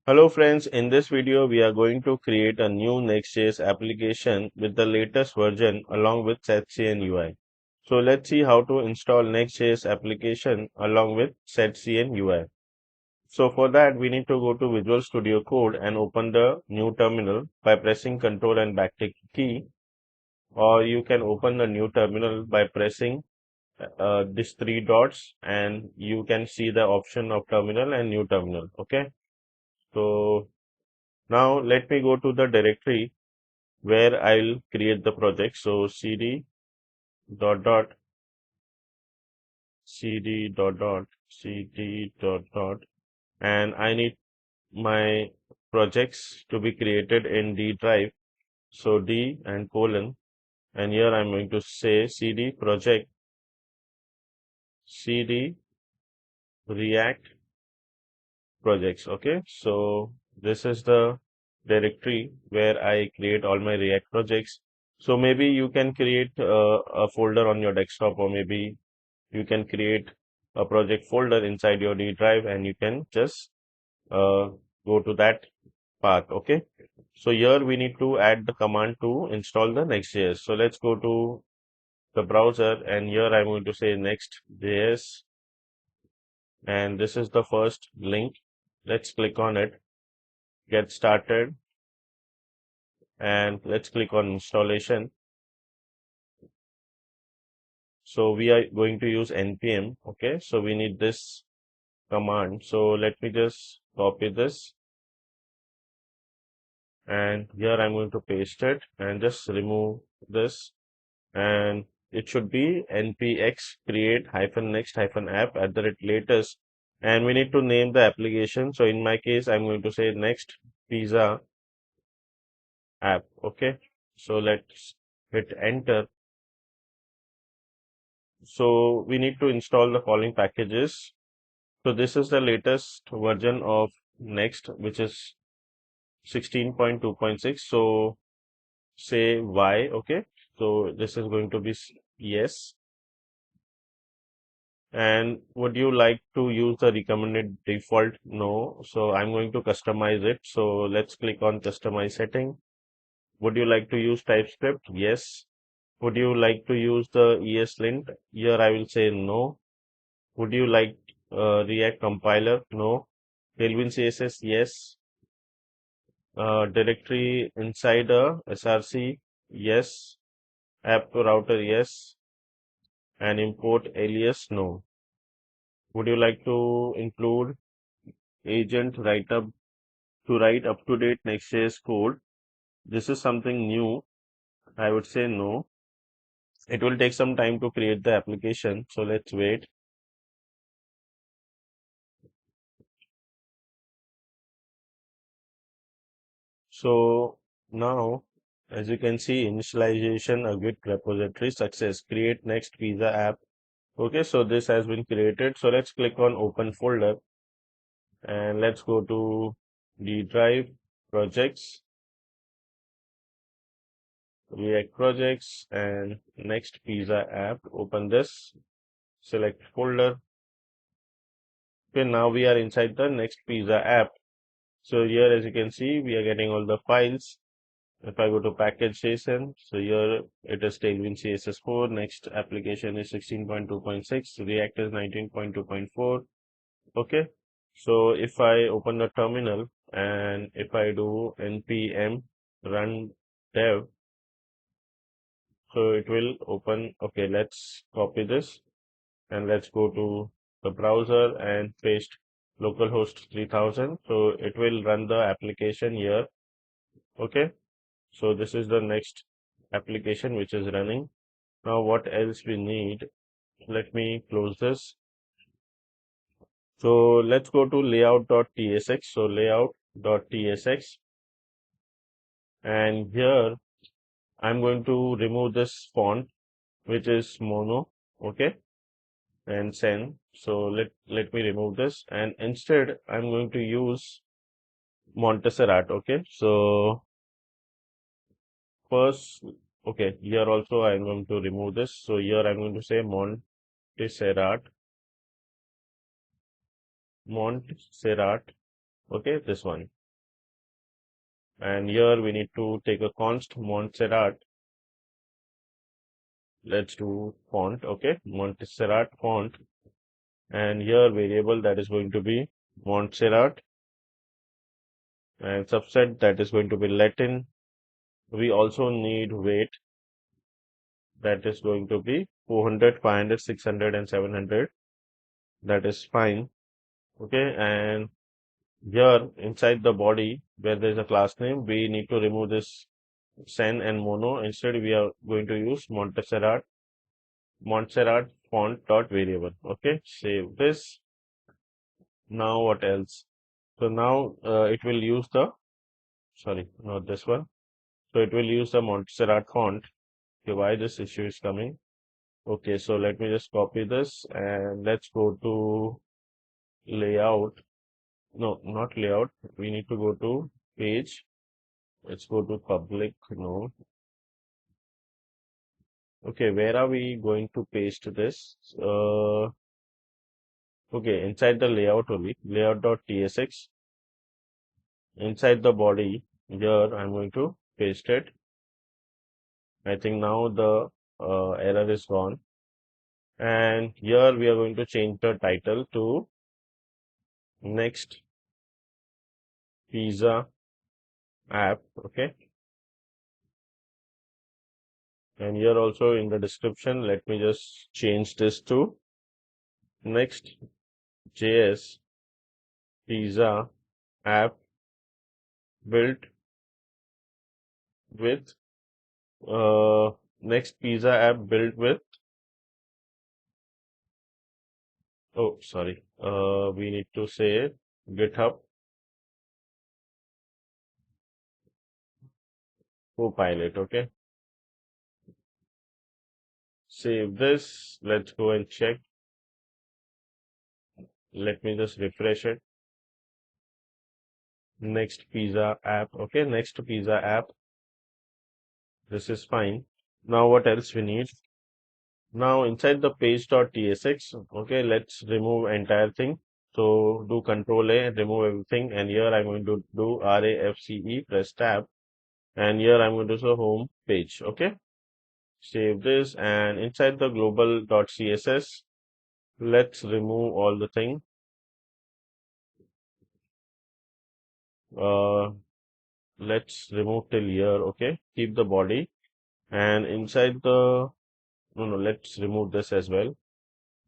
Hello friends, in this video we are going to create a new Next.js application with the latest version along with shadcn UI. So let's see how to install Next.js application along with shadcn UI. So for that we need to go to Visual Studio Code and open the new terminal by pressing Ctrl and backtick key, or you can open the new terminal by pressing these three dots and you can see the option of terminal and new terminal. Okay. So now let me go to the directory where I'll create the project. So cd dot dot cd dot dot cd dot dot, and I need my projects to be created in D drive. So D and colon, and here I'm going to say cd project cd react projects. Okay, so this is the directory where I create all my React projects. So maybe you can create a folder on your desktop, or maybe you can create a project folder inside your D drive and you can just uh, go to that path. Okay, so here we need to add the command to install the Next.js. So let's go to the browser, and here I'm going to say Next.js, and this is the first link. Let's click on it, get started, and let's click on installation. So we are going to use npm. Okay, so we need this command. So let me just copy this, and here I'm going to paste it and just remove this, and it should be npx create hyphen next hyphen app at the latest, and we need to name the application. So in my case I'm going to say next pizza app. Okay, so let's hit enter. So we need to install the following packages. So this is the latest version of Next, which is 16.2.6. So say Y. Okay, so this is going to be yes. And would you like to use the recommended default? No. So I'm going to customize it. So let's click on customize setting. Would you like to use TypeScript? Yes. Would you like to use the ESLint? Here I will say no. Would you like React compiler? No. Tailwind CSS? Yes. Directory inside a SRC? Yes. App to router? Yes. And import alias? No. Would you like to include agent write up to write up to date Next.js code? This is something new. I would say no. It will take some time to create the application, so let's wait. So now, as you can see, initialization, a Git repository success, create next pizza app. Okay, so this has been created. So let's click on open folder and let's go to D drive, projects, React projects, and next pizza app. Open this, select folder. Okay, now we are inside the next pizza app. So here, as you can see, we are getting all the files. If I go to package.json, so here it is Tailwind CSS4, next application is 16.2.6, React is 19.2.4. Okay, so if I open the terminal and if I do npm run dev, so it will open. Okay, let's copy this and let's go to the browser and paste localhost 3000. So it will run the application here. Okay, so this is the next application which is running. Now what else we need? Let me close this. So let's go to layout.tsx. So layout.tsx, and here I'm going to remove this font which is mono. Okay, and send. So let me remove this, and instead I'm going to use Montserrat. Okay, so first, okay, here also I'm going to remove this. So here I'm going to say Montserrat. Okay, this one. And here we need to take a const Montserrat. Let's do font. Okay, Montserrat font. And here variable that is going to be Montserrat, and subset that is going to be Latin. We also need weight that is going to be 400, 500, 600, and 700. That is fine. Okay, and here inside the body where there is a class name, we need to remove this sen and mono. Instead, we are going to use Montserrat font dot variable. Okay, save this. Now what else? So now it will use the, sorry, not this one. So it will use the Montserrat font. Okay, why this issue is coming? Okay, so let me just copy this and let's go to layout. No, not layout. We need to go to page. Let's go to public. No. Okay, where are we going to paste this? Okay, inside the layout only, layout.tsx. Inside the body, here I'm going to paste it. I think now the error is gone. And here we are going to change the title to Next Pizza App. Okay. And here also in the description, let me just change this to Next.js Pizza App built with Next Pizza App built with, oh, sorry, we need to say GitHub Copilot. Okay. Save this. Let's go and check. Let me just refresh it. Next Pizza App. Okay, Next Pizza App. This is fine. Now what else we need? Now inside the page.tsx, okay, let's remove entire thing. So do Control A, remove everything, and here I'm going to do RAFCE, press tab, and here I'm going to show home page. Okay, save this, and inside the global.css, let's remove all the thing. Let's remove till here. Okay, keep the body, and inside the, no, let's remove this as well.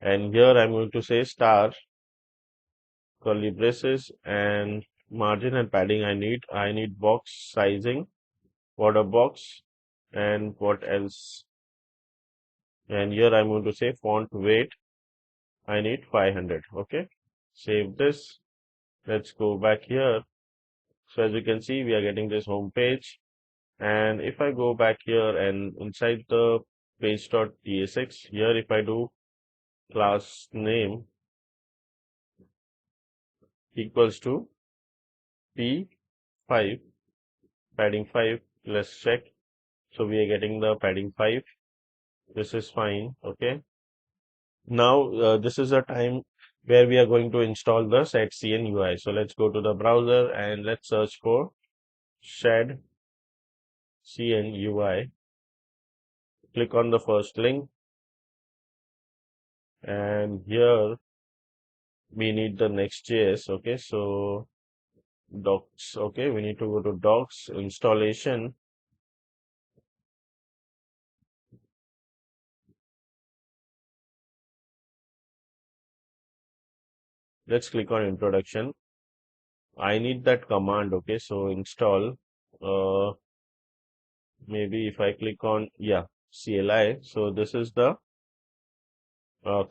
And here I'm going to say star curly braces and margin and padding. I need box sizing, border box, and what else? And here I'm going to say font weight. I need 500. Okay, save this. Let's go back here. So as you can see, we are getting this home page. And if I go back here and inside the page.tsx, here if I do class name equals to P5, padding 5, let's check. So we are getting the padding 5. This is fine. Okay. Now this is a time where we are going to install the shadcn UI. So let's go to the browser and let's search for shadcn UI. Click on the first link, and here we need the Next.js. Okay, so docs. Okay, we need to go to docs, installation. Let's click on introduction. I need that command. Okay, so install. Maybe if I click on, yeah, CLI. So this is the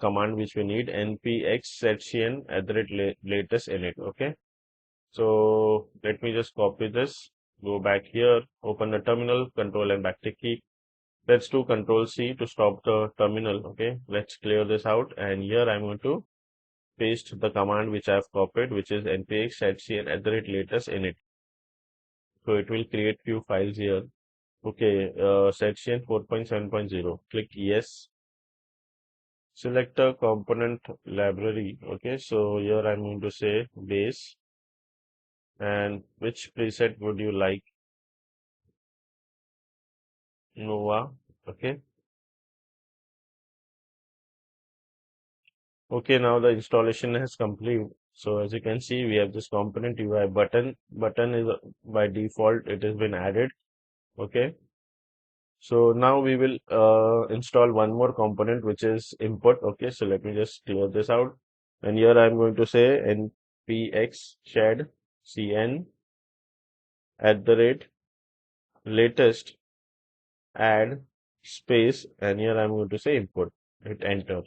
command which we need, npx shadcn at the latest init. Okay, so let me just copy this, go back here, open the terminal, control and backtick key. Let's do control C to stop the terminal. Okay, let's clear this out, and here I'm going to paste the command which I've copied, which is npx shadcn at the latest init. So it will create few files here. Okay, shadcn 4.7.0, click yes. Select a component library. Okay, so here I'm going to say base. And which preset would you like? Nova. Okay. Okay, now the installation has completed. So as you can see, we have this component UI button. Button is by default, it has been added. Okay. So now we will install one more component, which is input. Okay. So let me just clear this out. And here I'm going to say npx shadcn @latest add space, and here I'm going to say input. Hit enter.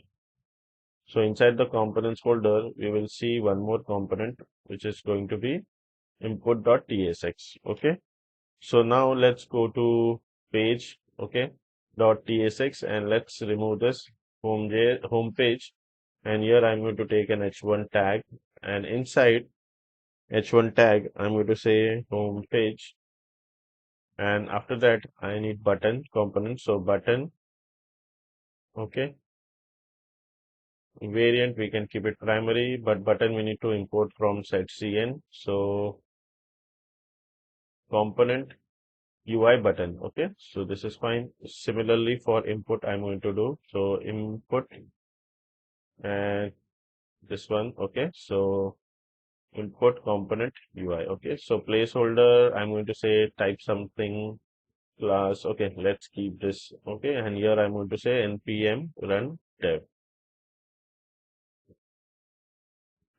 So inside the components folder, we will see one more component, which is going to be input.tsx. Okay. So now let's go to page. Okay. .tsx, and let's remove this home page. And here I'm going to take an h1 tag, and inside h1 tag, I'm going to say home page. And after that, I need button component. So button. Okay. Variant, we can keep it primary, but button we need to import from shadcn. So component UI button. Okay, so this is fine. Similarly for input, I'm going to do so input and this one. Okay, so input component UI. Okay, so placeholder, I'm going to say type something class. Okay, let's keep this. Okay, and here I'm going to say npm run dev.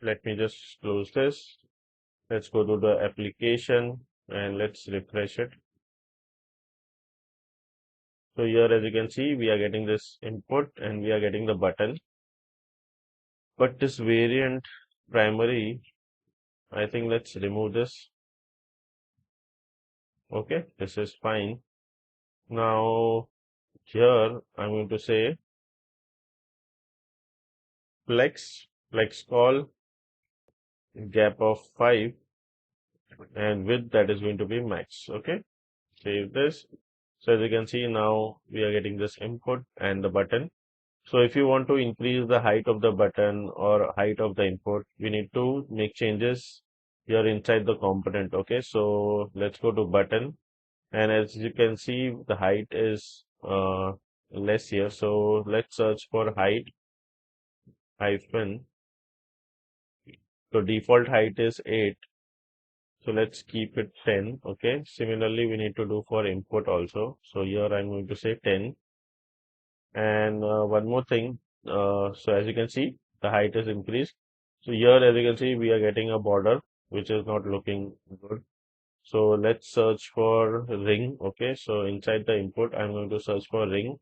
Let me just close this. Let's go to the application and let's refresh it. So here, as you can see, we are getting this input and we are getting the button. But this variant primary, I think let's remove this. Okay, this is fine. Now here I'm going to say flex call gap of 5, and width that is going to be max. Okay, save this. So as you can see, now we are getting this input and the button. So if you want to increase the height of the button or height of the input, we need to make changes here inside the component. Okay, so let's go to button, and as you can see, the height is less here. So let's search for height hyphen. So default height is 8. So let's keep it 10. Okay, similarly, we need to do for input also. So here I'm going to say 10. And one more thing, so as you can see, the height is increased. So here, as you can see, we are getting a border, which is not looking good. So let's search for ring. Okay, so inside the input, I'm going to search for ring.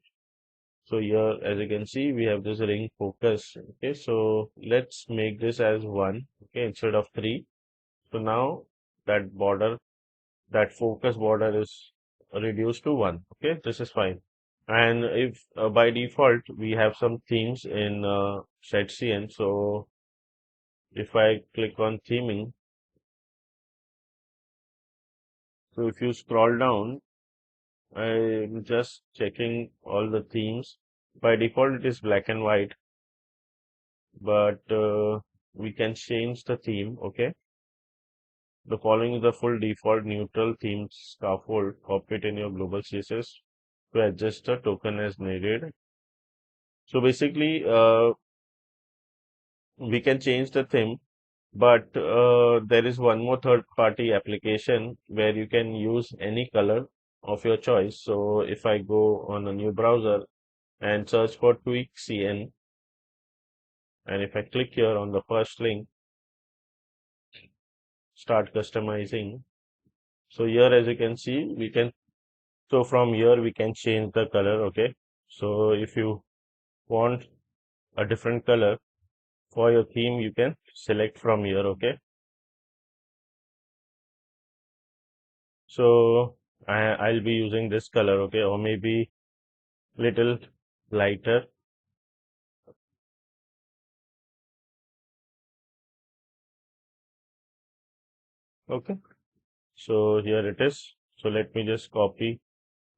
So here, as you can see, we have this ring focus. Okay, so let's make this as 1. Okay, instead of 3. So now that border, that focus border is reduced to 1. Okay, this is fine. And if by default we have some themes in shadcn, so if I click on theming, so if you scroll down, I'm just checking all the themes. By default it is black and white, but we can change the theme. Okay, the following is the full default neutral theme scaffold. Copy it in your global CSS to adjust the token as needed. So basically we can change the theme. But there is one more third-party application where you can use any color of your choice. So if I go on a new browser and search for tweakcn, and if I click here on the first link, start customizing. So here, as you can see, we can, so from here we can change the color. Okay. So if you want a different color for your theme, you can select from here. Okay. So I'll be using this color. Okay. Or maybe little lighter. Okay, so here it is. So let me just copy.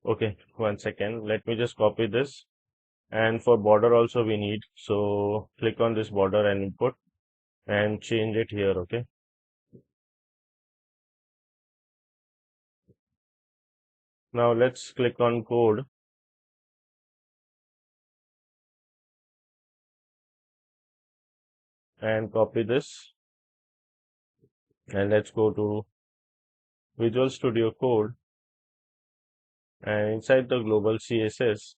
Okay, 1 second. Let me just copy this. And for border also we need. So click on this border and input and change it here. Okay. Now let's click on code and copy this, and let's go to Visual Studio Code, and inside the global CSS,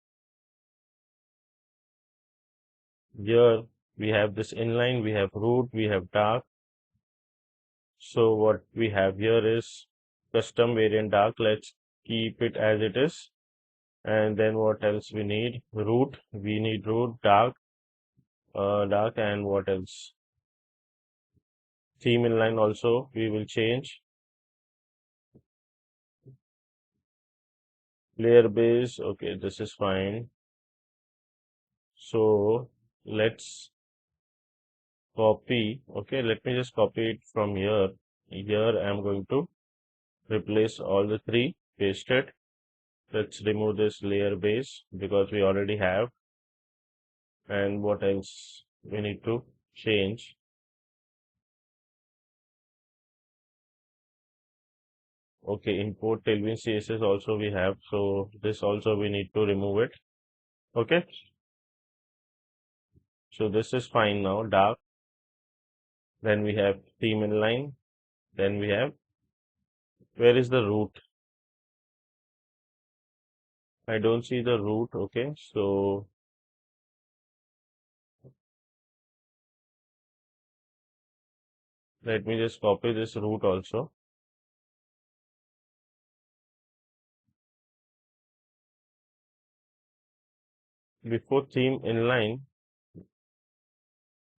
here we have this inline, we have root, we have dark. So what we have here is custom variant dark. Let's keep it as it is. And then what else we need? Root. We need root, dark, and what else? Theme inline also we will change. Layer base. Okay, this is fine. So let's copy. Okay, let me just copy it from here. Here I'm going to replace all the three, paste it. Let's remove this layer base because we already have. And what else we need to change? Okay, import Tailwind CSS also we have, so this also we need to remove it. Okay, so this is fine now, dark. Then we have theme inline. Then we have, where is the root? I don't see the root. Okay, so let me just copy this root also. Before theme inline,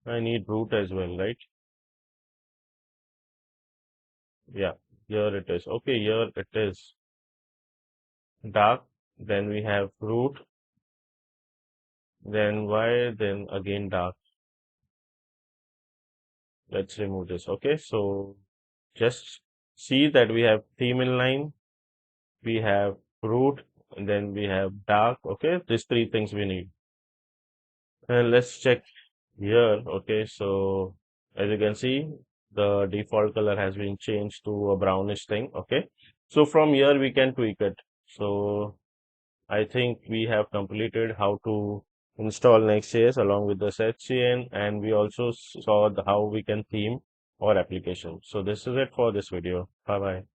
I need root as well, right? Yeah, here it is. Okay, here it is. Dark. Then we have root. Then why? Then again dark. Let's remove this. Okay, so just see that we have theme inline, we have root, and then we have dark. Okay, these three things we need. And let's check here. Okay, so as you can see, the default color has been changed to a brownish thing. Okay, so from here we can tweak it. So I think we have completed how to install Next.js along with the shadcn, and we also saw how we can theme our application. So this is it for this video. Bye bye.